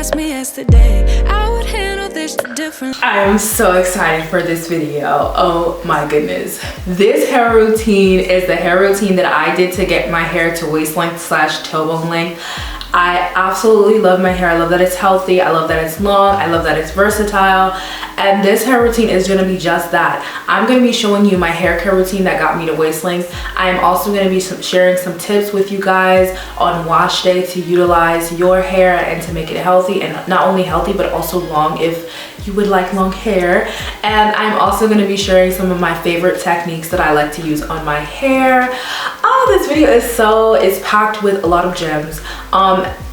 asked me yesterday, I would handle this different. I am so excited for this video. Oh my goodness. This hair routine is the hair routine that I did to get my hair to waist length slash toe bone length. I absolutely love my hair. I love that it's healthy. I love that it's long. I love that it's versatile. And this hair routine is going to be just that. I'm going to be showing you my hair care routine that got me to waist length. I am also going to be sharing some tips with you guys on wash day to utilize your hair and to make it healthy, and not only healthy but also long if you would like long hair. And I'm also going to be sharing some of my favorite techniques that I like to use on my hair. Oh, this video is packed with a lot of gems.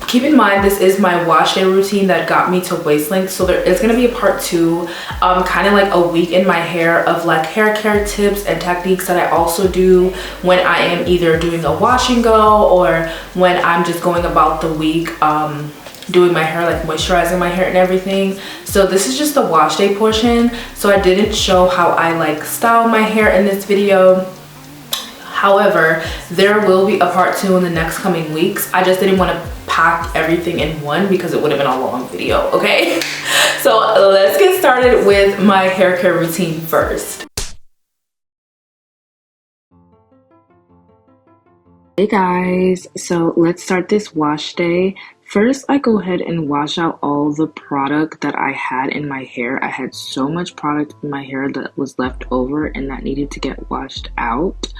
Keep in mind, this is my wash day routine that got me to waist length, so there is going to be a part 2, kind of like a week in my hair of like hair care tips and techniques that I also do when I am either doing a wash and go or when I'm just going about the week doing my hair, like moisturizing my hair and everything. So this is just the wash day portion, so I didn't show how I like style my hair in this video. However, there will be a part 2 in the next coming weeks. I just didn't want to pack everything in one because it would have been a long video, okay? So let's get started with my hair care routine first. Hey guys, so let's start this wash day. First, I go ahead and wash out all the product that I had in my hair. I had so much product in my hair that was left over and that needed to get washed out.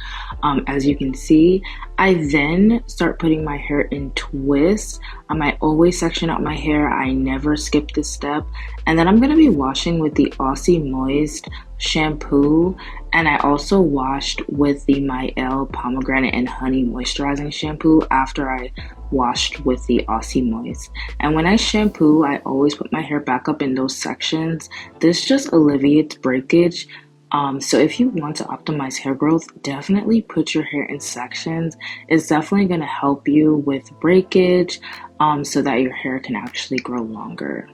As you can see, I then start putting my hair in twists. I always section out my hair. I never skip this step. And then I'm going to be washing with the Aussie Moist shampoo, and I also washed with the Mielle Pomegranate and Honey moisturizing shampoo after I washed with the Aussie Moist. And when I shampoo, I always put my hair back up in those sections. This just alleviates breakage. So if you want to optimize hair growth, definitely put your hair in sections. It's definitely going to help you with breakage so that your hair can actually grow longer.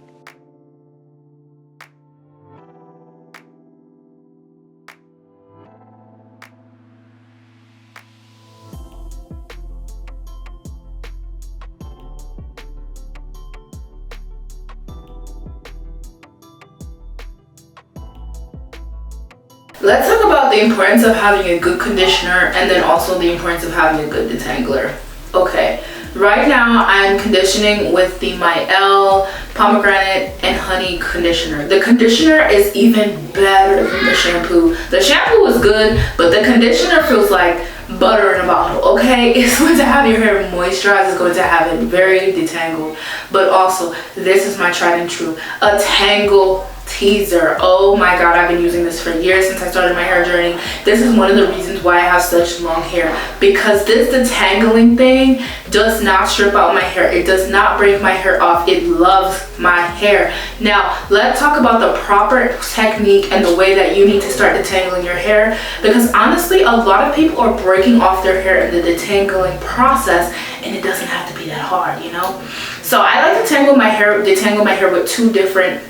Let's talk about the importance of having a good conditioner and then also the importance of having a good detangler. Okay, right now I'm conditioning with the Mielle Pomegranate and Honey conditioner. The conditioner is even better than the shampoo. The shampoo is good, but the conditioner feels like butter in a bottle, okay? It's going to have your hair moisturized, it's going to have it very detangled, but also this is my tried and true, a tangle teaser. Oh my god, I've been using this for years since I started my hair journey. This is one of the reasons why I have such long hair, because this detangling thing does not strip out my hair. It does not break my hair off. It loves my hair. Now let's talk about the proper technique and the way that you need to start detangling your hair, because honestly a lot of people are breaking off their hair in the detangling process, and it doesn't have to be that hard, you know? So I like to detangle my hair with two different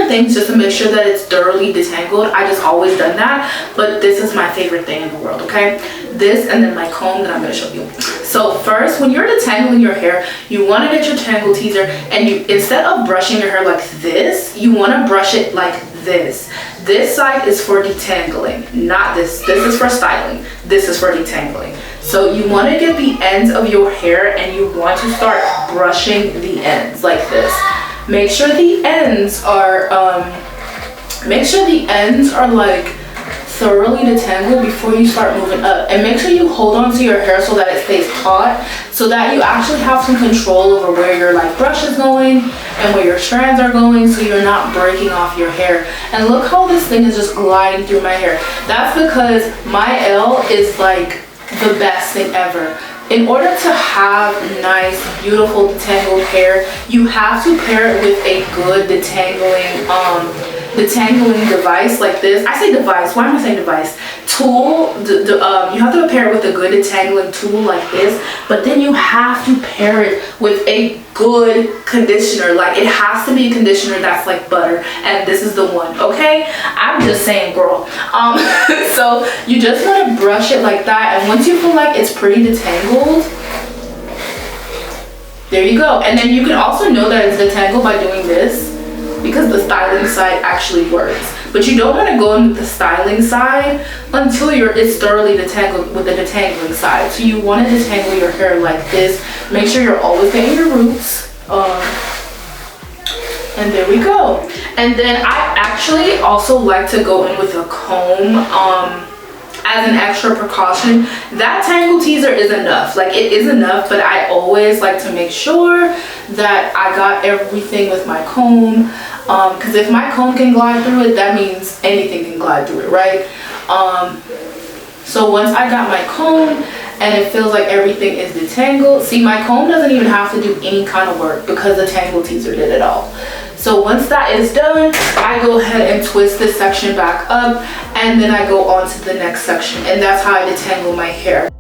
things just to make sure that it's thoroughly detangled. I just always done that, but this is my favorite thing in the world, okay? This and then my comb that I'm going to show you. So first, when you're detangling your hair, you want to get your tangle teaser, and you, instead of brushing your hair like this, you want to brush it like this. This side is for detangling, not this. This is for styling. This is for detangling. So you want to get the ends of your hair and you want to start brushing the ends like this. Make sure the ends are like thoroughly detangled before you start moving up, and make sure you hold on to your hair so that it stays taut, so that you actually have some control over where your like brush is going and where your strands are going, so you're not breaking off your hair. And look how this thing is just gliding through my hair. That's because Mielle is like the best thing ever. In order to have nice, beautiful, detangled hair, you have to pair it with a good detangling device like this. I say device, why am I saying device? Tool, you have to pair it with a good detangling tool like this, but then you have to pair it with a good conditioner. Like, it has to be a conditioner that's like butter, and this is the one, okay? I'm just saying, girl. So you just want to brush it like that, and once you feel like it's pretty detangled, There you go. And then you can also know that it's detangled by doing this, because the styling side actually works. But you don't want to go in with the styling side until it's thoroughly detangled with the detangling side. So you want to detangle your hair like this. Make sure you're always getting your roots. And there we go. And then I actually also like to go in with a comb as an extra precaution. That tangle teaser is enough. Like, it is enough, but I always like to make sure that I got everything with my comb. Because if my comb can glide through it, that means anything can glide through it, right? So once I got my comb and it feels like everything is detangled, see, my comb doesn't even have to do any kind of work because the tangle teaser did it all. So once that is done, I go ahead and twist this section back up, and then I go on to the next section, and that's how I detangle my hair.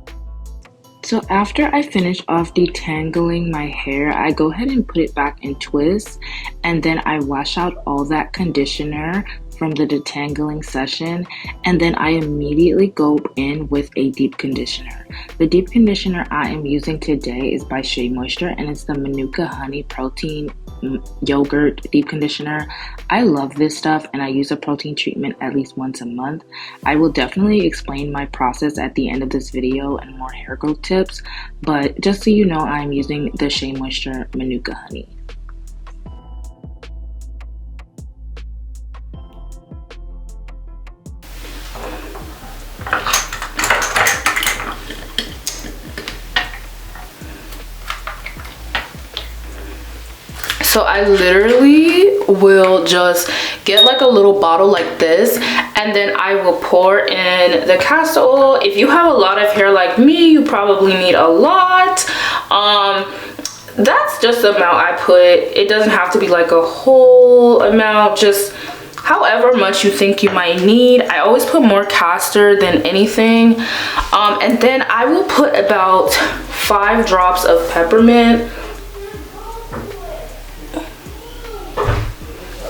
So after I finish off detangling my hair, I go ahead and put it back in twists, and then I wash out all that conditioner from the detangling session, and then I immediately go in with a deep conditioner. The deep conditioner I am using today is by Shea Moisture, and it's the Manuka Honey Protein Yogurt Deep Conditioner. I love this stuff, and I use a protein treatment at least once a month. I will definitely explain my process at the end of this video and more hair growth tips, but just so you know, I'm using the Shea Moisture Manuka Honey. So I literally will just get like a little bottle like this, and then I will pour in the castor oil. If you have a lot of hair like me, you probably need a lot. That's just the amount I put. It doesn't have to be like a whole amount, just however much you think you might need. I always put more castor than anything. And then I will put about 5 drops of peppermint.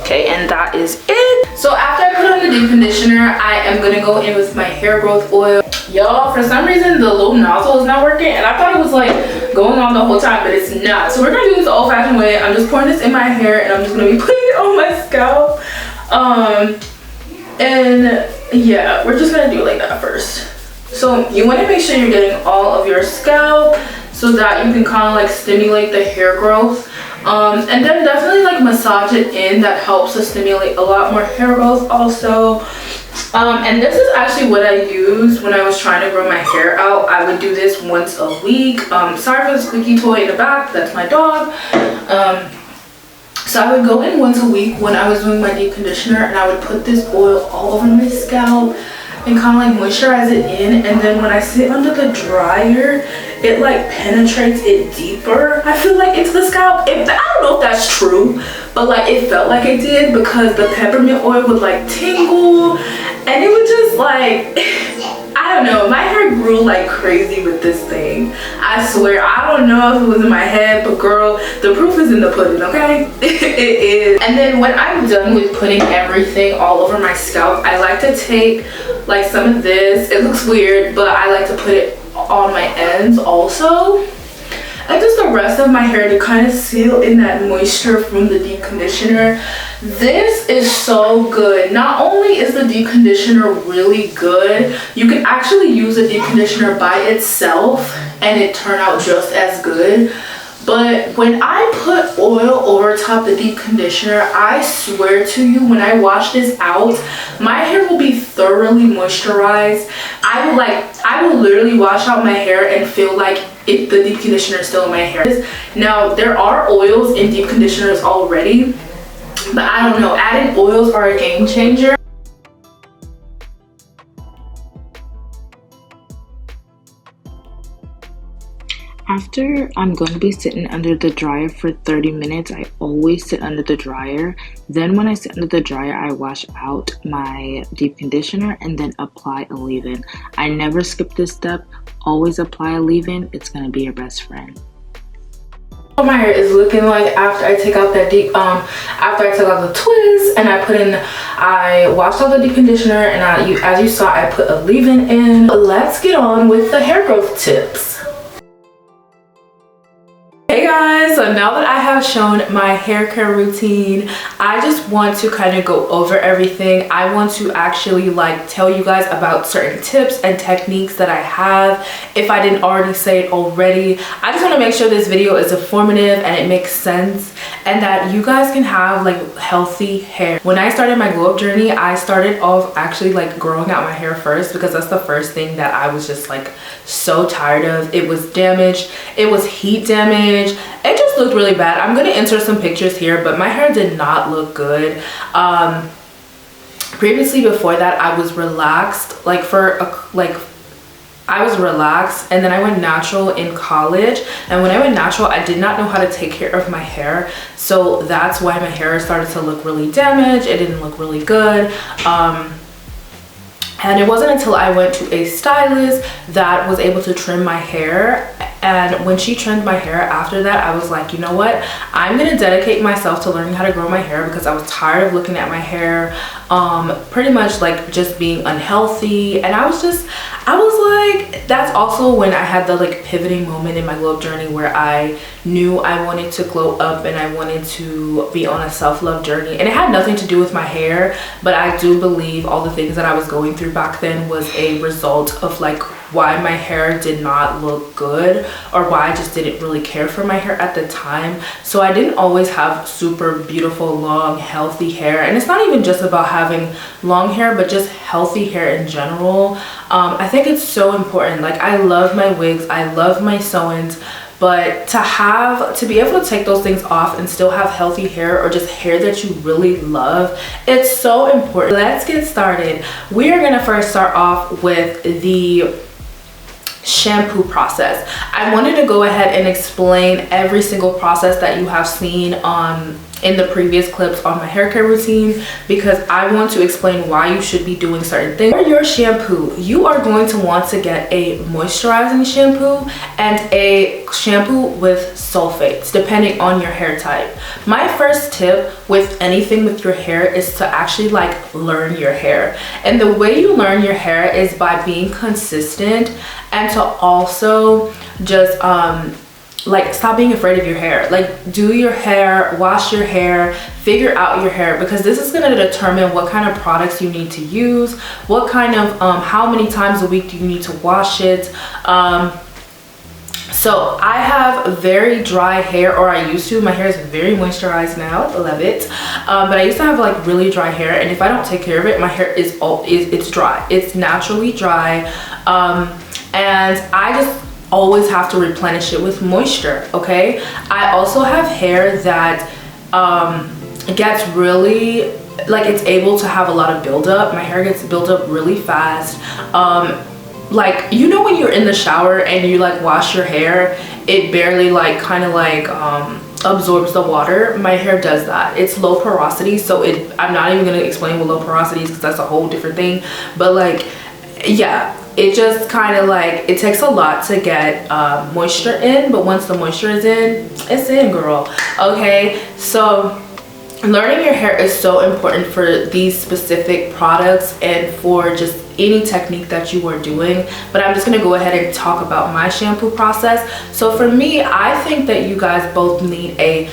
Okay, and that is it. So after I put on the deep conditioner, I am gonna go in with my hair growth oil. Y'all, for some reason the little nozzle is not working, and I thought it was like going on the whole time, but it's not. So we're gonna do this the old-fashioned way. I'm just pouring this in my hair, and I'm just gonna be putting it on my scalp. And yeah, we're just gonna do it like that first. So you want to make sure you're getting all of your scalp so that you can kind of like stimulate the hair growth. And then definitely like massage it in. That helps to stimulate a lot more hair growth also. And this is actually what I used when I was trying to grow my hair out. I would do this once a week. Sorry for the squeaky toy in the back, that's my dog. So I would go in once a week when I was doing my deep conditioner, and I would put this oil all over my scalp and kind of like moisturize it in, and then when I sit under the dryer, it like penetrates it deeper, I feel like, into the scalp. I don't know if that's true, but like it felt like it did, because the peppermint oil would like tingle, and it would just like I don't know, my hair grew like crazy with this thing. I swear, I don't know if it was in my head, but girl, the proof is in the pudding, okay? It is. And then when I'm done with putting everything all over my scalp, I like to take like some of this. It looks weird, but I like to put it on my ends also, and just the rest of my hair to kind of seal in that moisture from the deep conditioner. This is so good. Not only is the deep conditioner really good, you can actually use a deep conditioner by itself and it turn out just as good. But when I put oil over top the deep conditioner, I swear to you, when I wash this out, my hair will be thoroughly moisturized. I will literally wash out my hair and feel like the deep conditioner is still in my hair. Now, there are oils in deep conditioners already, but I don't know, added oils are a game changer. After I'm going to be sitting under the dryer for 30 minutes, I always sit under the dryer. Then when I sit under the dryer, I wash out my deep conditioner and then apply a leave-in. I never skip this step. Always apply a leave-in. It's going to be your best friend. What my hair is looking like after I take out that deep, after I took out the twist and I washed out the deep conditioner, and as you saw, I put a leave-in in. Let's get on with the hair growth tips. Hey guys, So now that I have shown my hair care routine, I just want to kind of go over everything. I want to actually like tell you guys about certain tips and techniques that I have, if I didn't already say it already. I just want to make sure this video is informative and it makes sense, and that you guys can have like healthy hair. When I started my glow up journey, I started off actually like growing out my hair first, because that's the first thing that I was just like so tired of. It was damaged, it was heat damage, it just looked really bad. I'm gonna insert some pictures here, but my hair did not look good. Previously, before that, I was relaxed like I was relaxed, and then I went natural in college. And when I went natural, I did not know how to take care of my hair, so that's why my hair started to look really damaged. It didn't look really good. And it wasn't until I went to a stylist that was able to trim my hair. And when she trimmed my hair after that, I was like, you know what? I'm gonna dedicate myself to learning how to grow my hair, because I was tired of looking at my hair pretty much like just being unhealthy. And I was like, that's also when I had the like pivoting moment in my glow up journey, where I knew I wanted to glow up and I wanted to be on a self-love journey. And it had nothing to do with my hair, but I do believe all the things that I was going through back then was a result of like why my hair did not look good, or why I just didn't really care for my hair at the time. So I didn't always have super beautiful, long, healthy hair. And it's not even just about having long hair, but just healthy hair in general. I think it's so important. Like, I love my wigs, I love my sew-ins, but to be able to take those things off and still have healthy hair, or just hair that you really love, it's so important. Let's get started. We are gonna first start off with the shampoo process. I wanted to go ahead and explain every single process that you have seen in the previous clips on my hair care routine, because I want to explain why you should be doing certain things. For your shampoo, you are going to want to get a moisturizing shampoo and a shampoo with sulfates, depending on your hair type. My first tip with anything with your hair is to actually like learn your hair. And the way you learn your hair is by being consistent, and to also just like stop being afraid of your hair. Like, do your hair, wash your hair, figure out your hair, because this is going to determine what kind of products you need to use, what kind of how many times a week do you need to wash it. So I have very dry hair, or I used to. My hair is very moisturized now, I love it. But I used to have like really dry hair, and if I don't take care of it, my hair it's dry. It's naturally dry, and I just always have to replenish it with moisture. Okay, I also have hair that gets really, like, it's able to have a lot of buildup. My hair gets built up really fast. Like, you know when you're in the shower and you like wash your hair, it barely like kind of like absorbs the water. My hair does that. It's low porosity, so I'm not even gonna explain what low porosity is, because that's a whole different thing. But like, yeah, it just kind of like, it takes a lot to get moisture in, but once the moisture is in, it's in, girl. Okay, so learning your hair is so important for these specific products and for just any technique that you are doing. But I'm just going to go ahead and talk about my shampoo process. So for me, I think that you guys both need a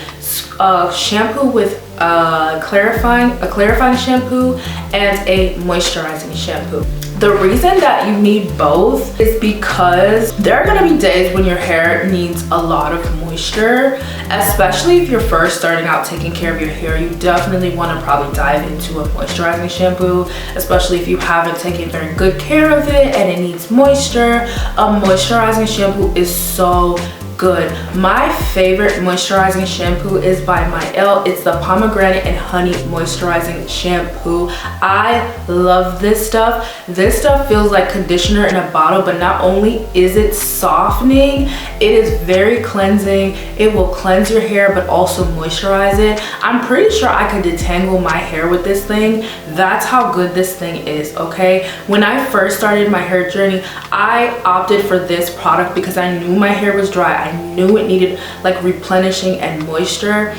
shampoo with clarifying shampoo and a moisturizing shampoo. The reason that you need both is because there are going to be days when your hair needs a lot of moisture, especially if you're first starting out taking care of your hair. You definitely want to probably dive into a moisturizing shampoo, especially if you haven't taken very good care of it and it needs moisture. A moisturizing shampoo is so good. My favorite moisturizing shampoo is by Mielle. It's the pomegranate and honey moisturizing shampoo. I love this stuff. This stuff feels like conditioner in a bottle, but not only is it softening, it is very cleansing. It will cleanse your hair but also moisturize it. I'm pretty sure I could detangle my hair with this thing. That's how good this thing is. Okay, when I first started my hair journey, I opted for this product because I knew my hair was dry. I knew it needed like replenishing and moisture,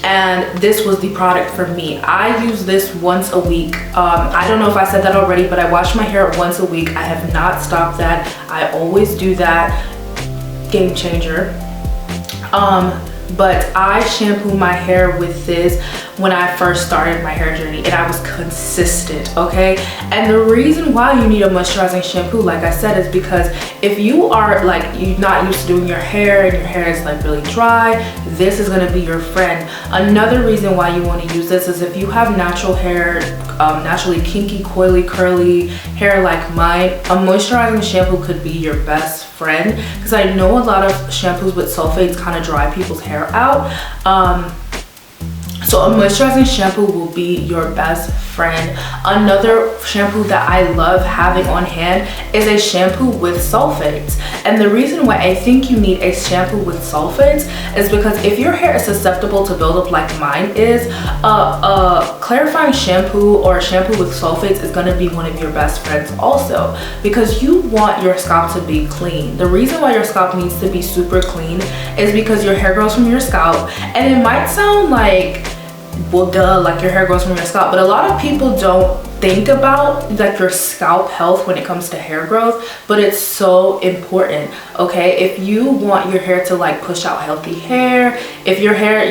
and this was the product for me. I use this once a week. I don't know if I said that already, but I wash my hair once a week. I have not stopped that. I always do that. Game changer. but I shampoo my hair with this when I first started my hair journey, and I was consistent, okay? And the reason why you need a moisturizing shampoo, like I said, is because if you are like, you're not used to doing your hair and your hair is like really dry, this is gonna be your friend. Another reason why you want to use this is if you have natural hair, naturally kinky, coily, curly hair like mine, a moisturizing shampoo could be your best friend, because I know a lot of shampoos with sulfates kind of dry people's hair out. So a moisturizing shampoo will be your best friend. Another shampoo that I love having on hand is a shampoo with sulfates. And the reason why I think you need a shampoo with sulfates is because if your hair is susceptible to buildup like mine is, a clarifying shampoo or a shampoo with sulfates is gonna be one of your best friends also, because you want your scalp to be clean. The reason why your scalp needs to be super clean is because your hair grows from your scalp, and it might sound like, well, duh, like your hair grows from your scalp, but a lot of people don't think about like your scalp health when it comes to hair growth, but it's so important, okay? If you want your hair to like push out healthy hair, if your hair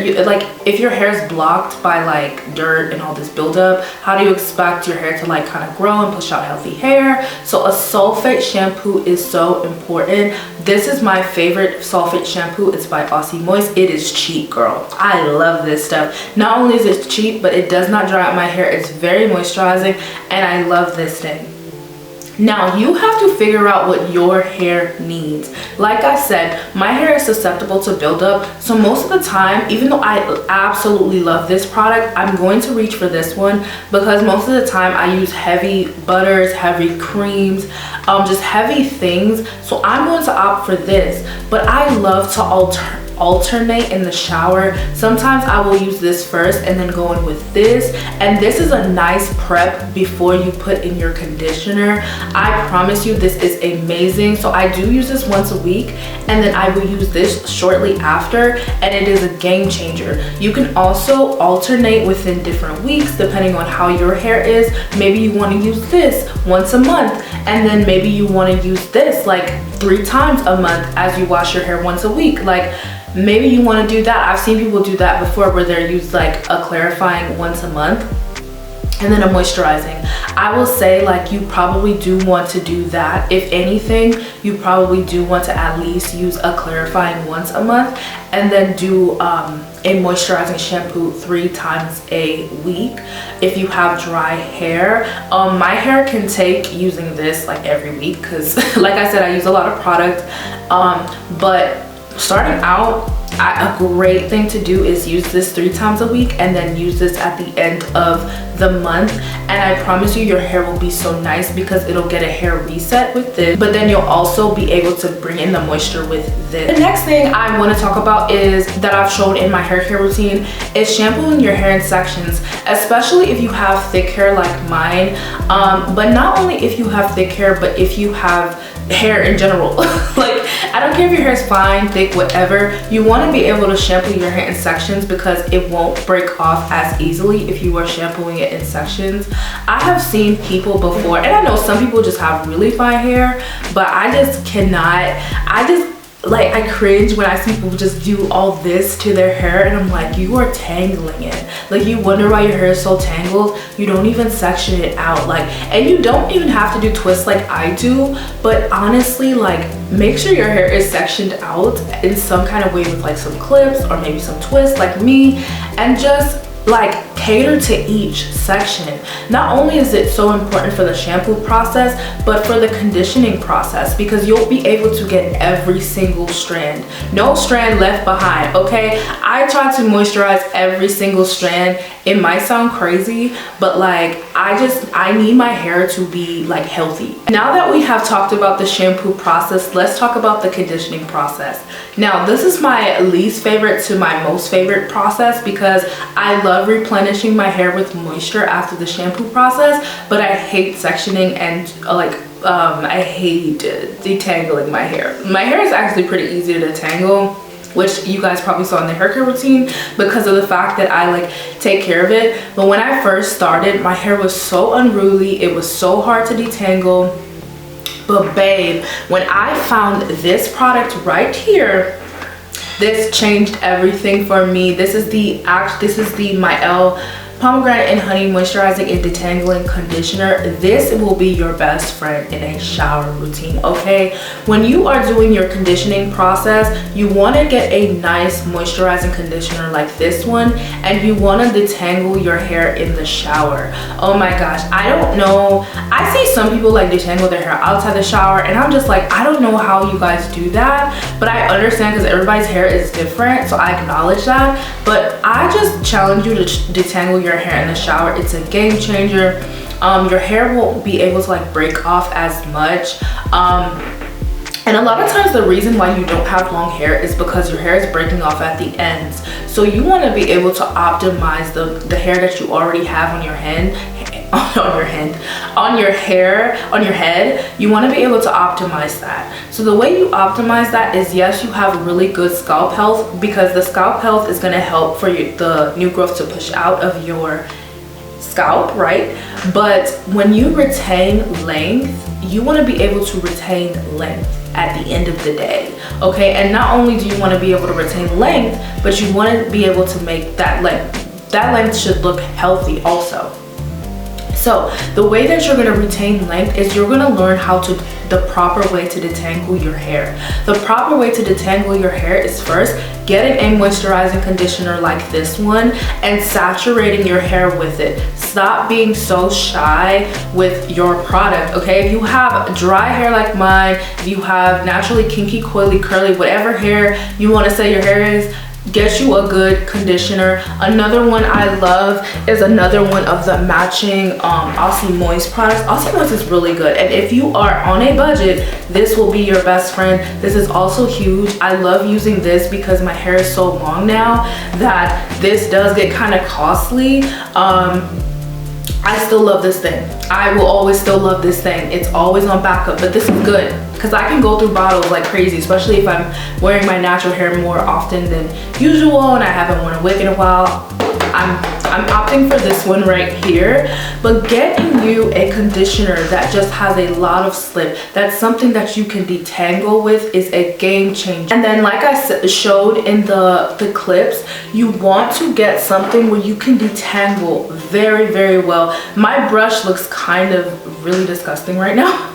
if your hair is blocked by like dirt and all this buildup, how do you expect your hair to like kind of grow and push out healthy hair? So a sulfate shampoo is so important. This is my favorite sulfate shampoo. It's by Aussie Moist. It is cheap, girl. I love this stuff. Not only is it cheap, but it does not dry out my hair. It's very moisturizing, and I love this thing. Now you have to figure out what your hair needs. Like I said, my hair is susceptible to buildup, so most of the time, even though I absolutely love this product, I'm going to reach for this one because most of the time I use heavy butters, heavy creams, just heavy things. So I'm going to opt for this, but I love to alternate in the shower. Sometimes I will use this first and then go in with this, and this is a nice prep before you put in your conditioner. I promise you this is amazing. So I do use this once a week, and then I will use this shortly after, and it is a game changer. You can also alternate within different weeks depending on how your hair is. Maybe you want to use this once a month, and then maybe you want to use this like 3 times a month as you wash your hair once a week. Like maybe you want to do that. I've seen people do that before, where they use like a clarifying once a month and then a moisturizing. I will say like you probably do want to do that. If anything, you probably do want to at least use a clarifying once a month and then do a moisturizing shampoo 3 times a week if you have dry hair. My hair can take using this like every week because like I said, I use a lot of product, but starting out, a great thing to do is use this 3 times a week and then use this at the end of the month, and I promise you your hair will be so nice because it'll get a hair reset with this, but then you'll also be able to bring in the moisture with this. The next thing I want to talk about is that I've shown in my hair care routine is shampooing your hair in sections, especially if you have thick hair like mine, but not only if you have thick hair, but if you have hair in general. Like I don't care if your hair is fine, thick, whatever, you want to be able to shampoo your hair in sections because it won't break off as easily if you are shampooing it in sections. I have seen people before, and I know some people just have really fine hair, but I just cannot, I cringe when I see people just do all this to their hair, and I'm like, you are tangling it. Like you wonder why your hair is so tangled. You don't even section it out, like, and you don't even have to do twists like I do, but honestly, like, make sure your hair is sectioned out in some kind of way with like some clips or maybe some twists like me, and just like cater to each section. Not only is it so important for the shampoo process, but for the conditioning process, because you'll be able to get every single strand, no strand left behind, okay? I try to moisturize every single strand. It might sound crazy, but like I need my hair to be like healthy. Now that we have talked about the shampoo process, let's talk about the conditioning process. Now this is my least favorite to my most favorite process because I love replenishing my hair with moisture after the shampoo process, but I hate sectioning and I hate detangling my hair. My hair is actually pretty easy to detangle, which you guys probably saw in the hair care routine because of the fact that I like take care of it. But when I first started, my hair was so unruly, it was so hard to detangle. But babe, when I found this product right here, This changed everything for me. This is the Mielle Pomegranate and Honey Moisturizing and Detangling Conditioner. This will be your best friend in a shower routine, okay? When you are doing your conditioning process, you want to get a nice moisturizing conditioner like this one, and you want to detangle your hair in the shower. Oh my gosh, I don't know. I see some people like detangle their hair outside the shower, and I'm just like, I don't know how you guys do that, but I understand because everybody's hair is different, so I acknowledge that. But I just challenge you to detangle your hair in the shower. It's a game changer. Your hair won't be able to like break off as much, and a lot of times the reason why you don't have long hair is because your hair is breaking off at the ends. So you want to be able to optimize the hair that you already have on your head. You want to be able to optimize that. So the way you optimize that is, yes, you have really good scalp health, because the scalp health is going to help for the new growth to push out of your scalp, right? But when you retain length, you want to be able to retain length at the end of the day, okay? And not only do you want to be able to retain length, but you want to be able to make that length should look healthy also. So the way that you're going to retain length is you're going to learn the proper way to detangle your hair. The proper way to detangle your hair is first getting a moisturizing conditioner like this one and saturating your hair with it. Stop being so shy with your product, okay? If you have dry hair like mine, if you have naturally kinky, coily, curly, whatever hair you want to say your hair is, get you a good conditioner. Another one I love is another one of the matching Aussie Moist products. Aussie Moist is really good, and if you are on a budget, this will be your best friend. This is also huge. I love using this because my hair is so long now that this does get kind of costly. I still love this thing. I will always still love this thing. It's always on backup, but this is good because I can go through bottles like crazy, especially if I'm wearing my natural hair more often than usual and I haven't worn a wig in a while. I'm opting for this one right here. But getting you a conditioner that just has a lot of slip, that's something that you can detangle with, is a game changer. And then like I showed in the clips, you want to get something where you can detangle very, very well. My brush looks kind of really disgusting right now.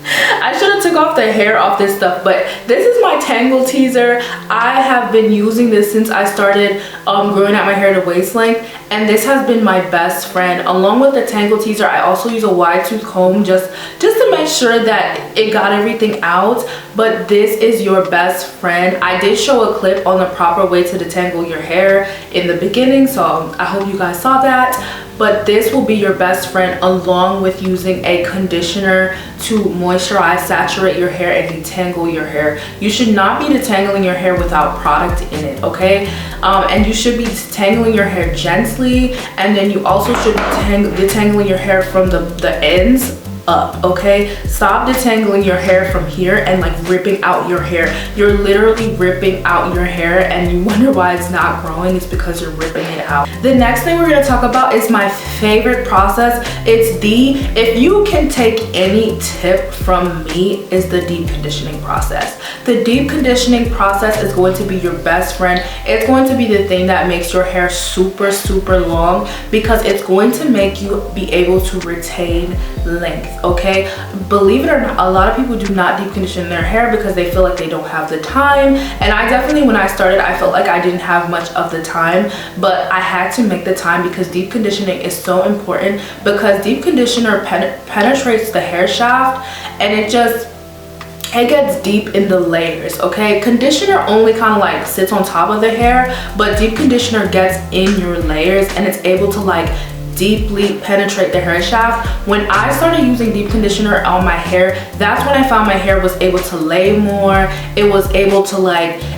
I should have took off the hair off this stuff, but this is my Tangle Teaser. I have been using this since I started growing out my hair to waist length, and this has been my best friend. Along with the Tangle Teaser, I also use a wide tooth comb just to make sure that it got everything out, but this is your best friend. I did show a clip on the proper way to detangle your hair in the beginning, so I hope you guys saw that. But this will be your best friend along with using a conditioner to moisturize, saturate your hair, and detangle your hair. You should not be detangling your hair without product in it, okay? And you should be detangling your hair gently, and then you also should be detangling your hair from the ends up, okay? Stop detangling your hair from here and like ripping out your hair. You're literally ripping out your hair, and you wonder why it's not growing. It's because you're ripping it out. The next thing we're going to talk about is my favorite process. If you can take any tip from me, is the deep conditioning process. The deep conditioning process is going to be your best friend. It's going to be the thing that makes your hair super, super long, because it's going to make you be able to retain length. Okay, believe it or not, a lot of people do not deep condition their hair because they feel like they don't have the time. And I definitely, when I started, I felt like I didn't have much of the time, but I had to make the time because deep conditioning is so important, because deep conditioner penetrates the hair shaft, and it gets deep in the layers, okay? Conditioner only kind of like sits on top of the hair, but deep conditioner gets in your layers, and it's able to like deeply penetrate the hair shaft. When I started using deep conditioner on my hair, that's when I found my hair was able to lay more. It was able to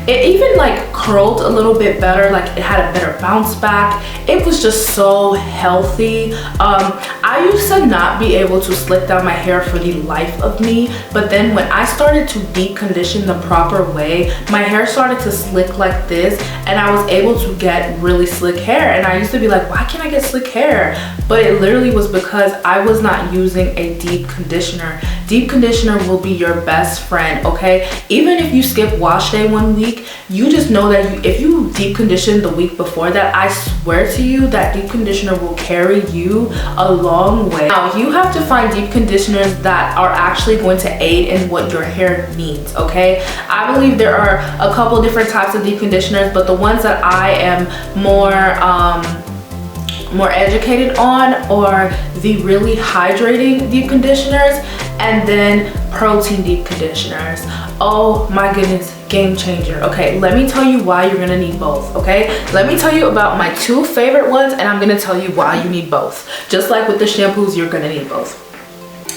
it even like curled a little bit better, like it had a better bounce back. It was just so healthy. I I used to not be able to slick down my hair for the life of me, but then when I started to deep condition the proper way, my hair started to slick like this, and I was able to get really slick hair. And I used to be like, why can't I get slick hair? But it literally was because I was not using a deep conditioner. Deep conditioner will be your best friend, okay? Even if you skip wash day 1 week, you just know that if you deep condition the week before that, I swear to you that deep conditioner will carry you a long way. Now, you have to find deep conditioners that are actually going to aid in what your hair needs, okay? I believe there are a couple different types of deep conditioners, but the ones that I am more educated on are the really hydrating deep conditioners and then protein deep conditioners. Oh my goodness, game changer. Okay, let me tell you why you're gonna need both, okay? Let me tell you about my 2 favorite ones, and I'm gonna tell you why you need both. Just like with the shampoos, you're gonna need both.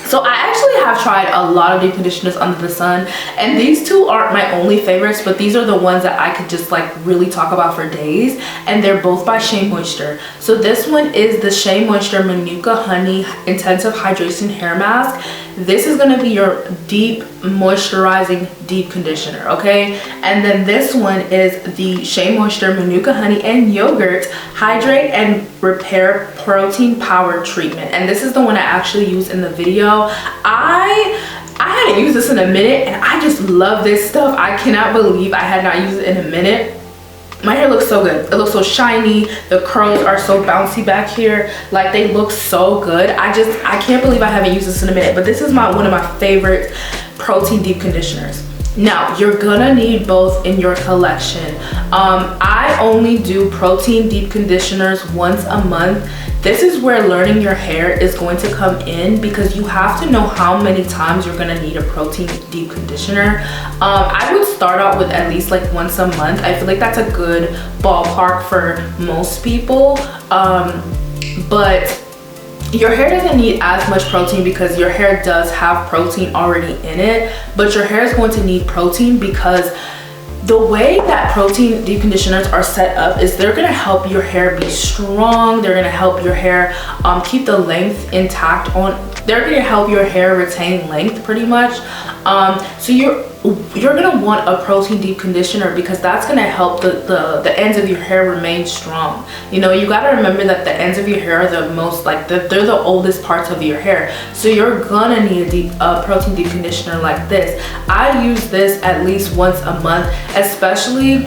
So I actually have tried a lot of deep conditioners under the sun, and these 2 aren't my only favorites, but these are the ones that I could just like really talk about for days, and they're both by Shea Moisture. So this one is the Shea Moisture Manuka Honey Intensive Hydration Hair Mask. This is gonna be your deep moisturizing deep conditioner, okay? And then this one is the Shea Moisture Manuka Honey and Yogurt Hydrate and Repair Protein Power Treatment. And this is the one I actually used in the video. I hadn't used this in a minute, and I just love this stuff. I cannot believe I had not used it in a minute. My hair looks so good. It looks so shiny. The curls are so bouncy back here. Like, they look so good. I can't believe I haven't used this in a minute, but this is one of my favorite protein deep conditioners. Now, you're gonna need both in your collection. I only do protein deep conditioners once a month. This is where learning your hair is going to come in, because you have to know how many times you're gonna need a protein deep conditioner. I would start out with at least like once a month. I feel like that's a good ballpark for most people. But your hair doesn't need as much protein because your hair does have protein already in it, but your hair is going to need protein because the way that protein deep conditioners are set up is they're gonna help your hair be strong. They're gonna help your hair keep the length intact they're gonna help your hair retain length pretty much. So you're gonna want a protein deep conditioner because that's gonna help the ends of your hair remain strong. You know, you gotta remember that the ends of your hair are the most, like, they're the oldest parts of your hair. So you're gonna need a protein deep conditioner like this. I use this at least once a month, especially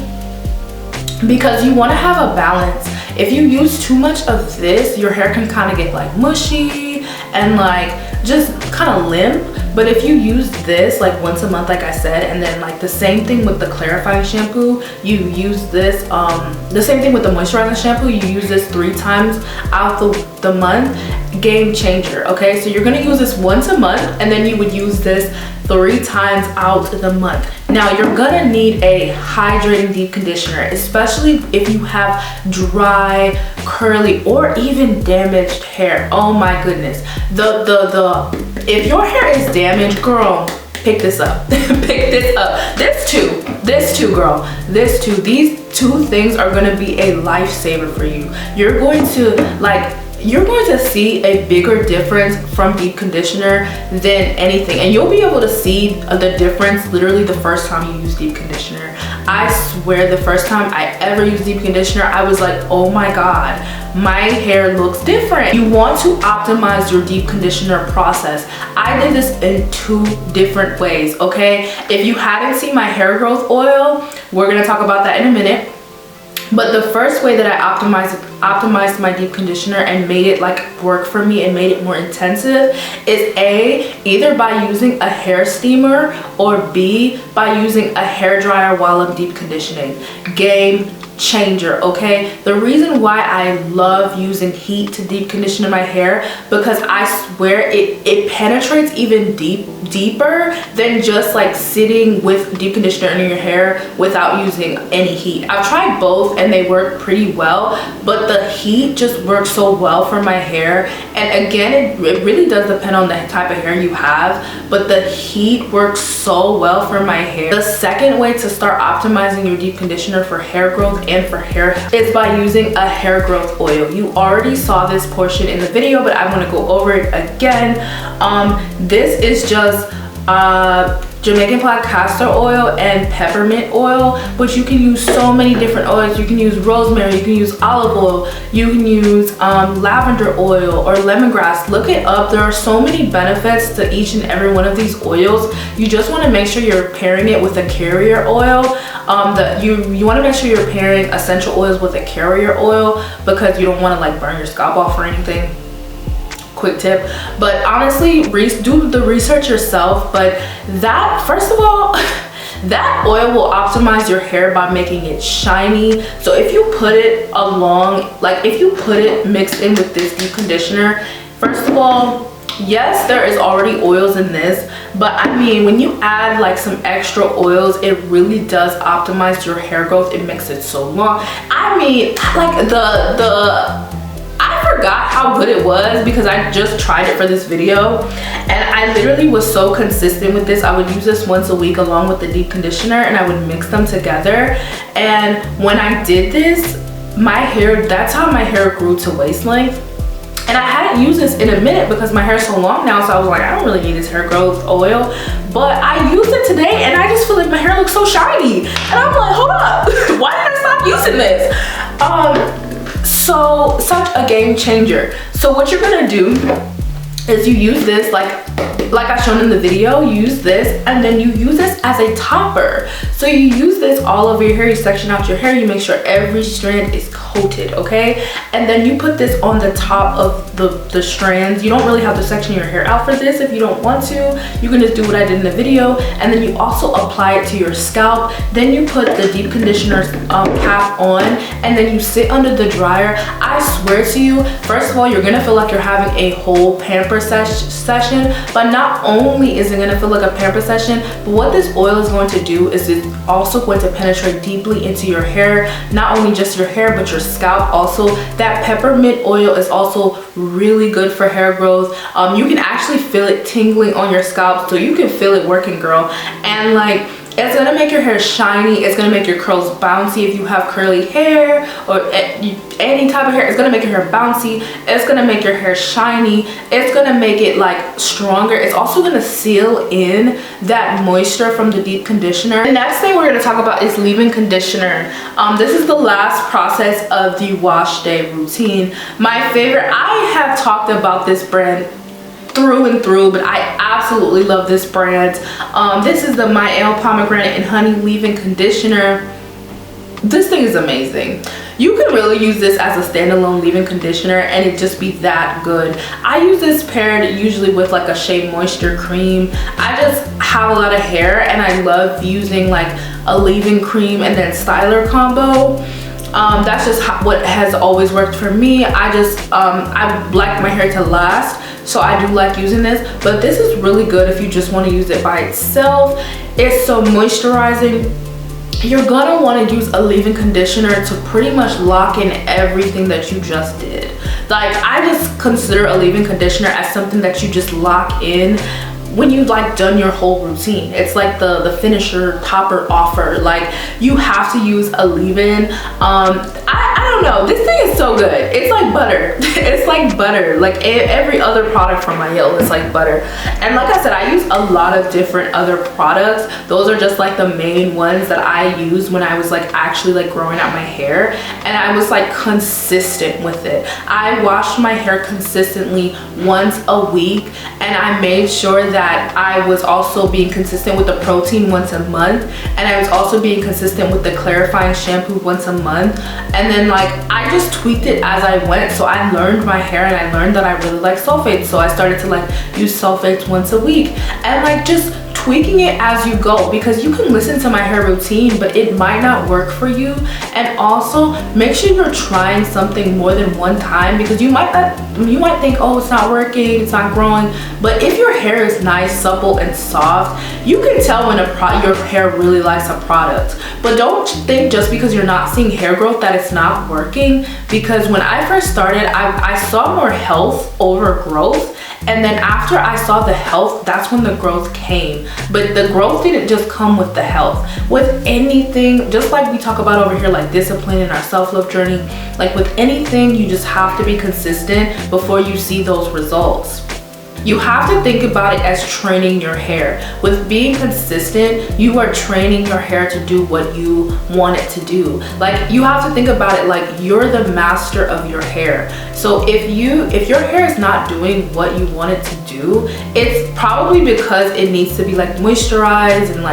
because you wanna have a balance. If you use too much of this, your hair can kind of get like mushy and like just kind of limp. But if you use this like once a month, like I said, and then like the same thing with the clarifying shampoo, you use this, the same thing with the moisturizing shampoo, you use this 3 times out the month, game changer, okay? So you're gonna use this once a month, and then you would use this 3 times out the month. Now you're gonna need a hydrating deep conditioner, especially if you have dry, curly, or even damaged hair. Oh my goodness. If your hair is damaged, girl, pick this up. Pick this up. This too, girl. These 2 things are gonna be a lifesaver for you. You're going to see a bigger difference from deep conditioner than anything, and you'll be able to see the difference literally the first time you use deep conditioner. I swear, the first time I ever used deep conditioner, I was like, oh my god, my hair looks different. You want to optimize your deep conditioner process. I did this in 2 different ways, okay? If you haven't seen my hair growth oil, we're gonna talk about that in a minute. But the first way that I optimized my deep conditioner and made it like work for me and made it more intensive is either by using a hair steamer, or B, by using a hair dryer while I'm deep conditioning. Game changer, okay? The reason why I love using heat to deep condition my hair, because I swear it penetrates even deeper than just like sitting with deep conditioner in your hair without using any heat. I've tried both and they work pretty well, but the heat just works so well for my hair. And again, it really does depend on the type of hair you have, but the heat works so well for my hair. The second way to start optimizing your deep conditioner for hair growth and for hair is by using a hair growth oil. You already saw this portion in the video, but I want to go over it again. This is just Jamaican black castor oil and peppermint oil, but you can use so many different oils. You can use rosemary, you can use olive oil, you can use lavender oil or lemongrass. Look it up. There are so many benefits to each and every one of these oils. You just want to make sure you're pairing it with a carrier oil. You want to make sure you're pairing essential oils with a carrier oil, because you don't want to like burn your scalp off or anything. Quick tip. But honestly, do the research yourself. But that, first of all, that oil will optimize your hair by making it shiny. So if you put it along, like if you put it mixed in with this deep conditioner, first of all, yes, there is already oils in this, but I mean, when you add like some extra oils, it really does optimize your hair growth. It makes it so long. I mean, like I forgot how good it was because I just tried it for this video, and I literally was so consistent with this. I would use this once a week along with the deep conditioner, and I would mix them together. And when I did this, my hair, that's how my hair grew to waist length. And I hadn't used this in a minute because my hair is so long now, so I was like, I don't really need this hair growth oil. But I used it today and I just feel like my hair looks so shiny. And I'm like, hold up, why did I stop using this? So such a game changer. So what you're gonna do is you use this like I shown in the video. You use this and then you use this as a topper. So you use this all over your hair, you section out your hair, you make sure every strand is coated, okay? And then you put this on the top of the strands. You don't really have to section your hair out for this if you don't want to. You can just do what I did in the video, and then you also apply it to your scalp. Then you put the deep conditioner cap on, and then you sit under the dryer. I swear to you, first of all, you're gonna feel like you're having a whole pamper session, but not only is it gonna feel like a pamper session, but what this oil is going to do is it's also going to penetrate deeply into your hair, not only just your hair, but your scalp also. That peppermint oil is also really good for hair growth. You can actually feel it tingling on your scalp, so you can feel it working, girl. And like, it's gonna make your hair shiny. It's gonna make your curls bouncy if you have curly hair or any type of hair. It's gonna make your hair bouncy. It's gonna make your hair shiny. It's gonna make it like stronger. It's also gonna seal in that moisture from the deep conditioner. The next thing we're gonna talk about is leave-in conditioner. This is the last process of the wash day routine. My favorite. I have talked about this brand through and through, but I absolutely love this brand. This is the Mielle Pomegranate and Honey leave-in conditioner. This thing is amazing. You can really use this as a standalone leave-in conditioner and it just be that good. I use this paired usually with like a Shea Moisture cream. I just have a lot of hair and I love using like a leave-in cream and then styler combo. That's just what has always worked for me. I like my hair to last, so I do like using this. But this is really good if you just want to use it by itself. It's so moisturizing. You're gonna want to use a leave-in conditioner to pretty much lock in everything that you just did. Like, I just consider a leave-in conditioner as something that you just lock in when you've like done your whole routine. It's like the finisher, topper, offer. Like, you have to use a leave-in. I don't know, this thing is so good. It's like butter. It's like butter. Like every other product from Mielle is like butter. And like I said, I use a lot of different other products. Those are just like the main ones that I used when I was like actually like growing out my hair, and I was like consistent with it. I washed my hair consistently once a week, and I made sure that I was also being consistent with the protein once a month, and I was also being consistent with the clarifying shampoo once a month. And then like I just tweaked it as I went. So I learned my hair and I learned that I really like sulfates, so I started to like use sulfates once a week and like just tweaking it as you go, because you can listen to my hair routine but it might not work for you. And also make sure you're trying something more than one time, because you might think, oh, it's not working, it's not growing. But if your hair is nice, supple, and soft, you can tell when your hair really likes a product. But don't think just because you're not seeing hair growth that it's not working, because when I first started, I saw more health over growth. And then after I saw the health, that's when the growth came. But the growth didn't just come with the health. With anything, just like we talk about over here, like discipline in our self-love journey, like with anything, you just have to be consistent before you see those results. You have to think about it as training your hair. With being consistent, you are training your hair to do what you want it to do. Like, you have to think about it like you're the master of your hair. So if your hair is not doing what you want it to do, it's probably because it needs to be like moisturized and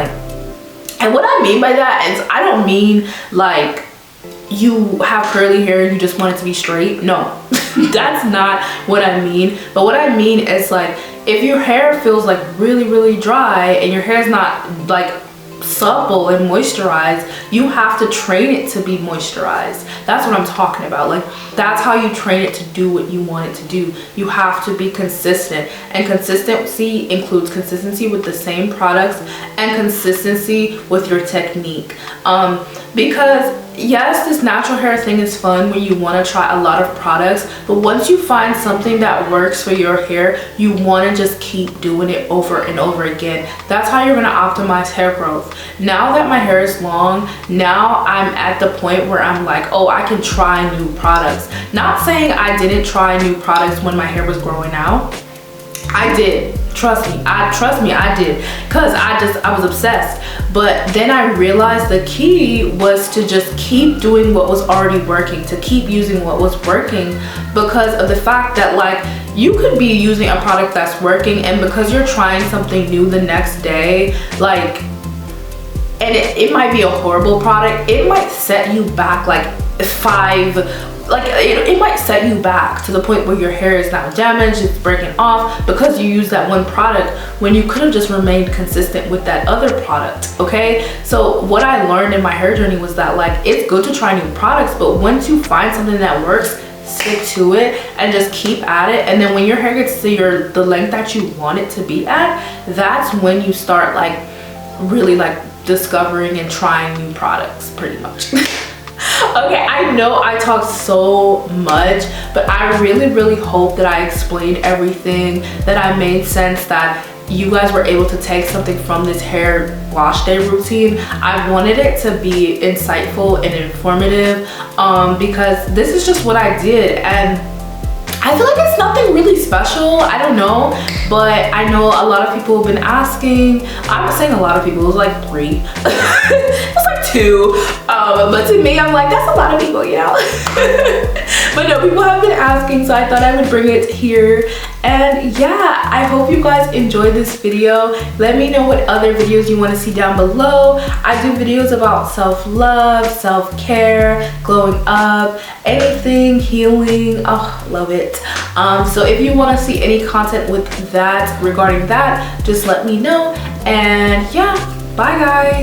what I mean by that is, I don't mean like you have curly hair and you just want it to be straight. No, that's not what I mean. But what I mean is, like, if your hair feels like really dry and your hair is not like supple and moisturized, you have to train it to be moisturized. That's what I'm talking about. Like, that's how you train it to do what you want it to do. You have to be consistent, and consistency includes consistency with the same products and consistency with your technique. Because yes, this natural hair thing is fun when you want to try a lot of products, but once you find something that works for your hair, you want to just keep doing it over and over again. That's how you're going to optimize hair growth. Now that my hair is long, now I'm at the point where I'm like, oh, I can try new products. Not saying I didn't try new products when my hair was growing out. I did. Trust me, I did, because I was obsessed. But then I realized the key was to just keep doing what was already working, to keep using what was working, because of the fact that, like, you could be using a product that's working, and because you're trying something new the next day, like, and it might be a horrible product, it might set you back like it might set you back to the point where your hair is now damaged, it's breaking off, because you used that one product when you could have just remained consistent with that other product. Okay, so what I learned in my hair journey was that, like, it's good to try new products, but once you find something that works, stick to it and just keep at it. And then when your hair gets to the length that you want it to be at, that's when you start like really like discovering and trying new products, pretty much. Okay, I know I talked so much, but I really hope that I explained everything, that I made sense, that you guys were able to take something from this hair wash day routine. I wanted it to be insightful and informative, because this is just what I did, and I feel like it's nothing really special. I don't know, but I know a lot of people have been asking. I'm saying a lot of people, it was like 3. It was like 2. But to me, I'm like, that's a lot of people, you know? But no, people have been asking, so I thought I would bring it here. And yeah, I hope you guys enjoyed this video. Let me know what other videos you want to see down below. I do videos about self-love, self-care, glowing up, anything, healing. Oh, love it. So if you want to see any content with that, regarding that, just let me know. And yeah, bye guys.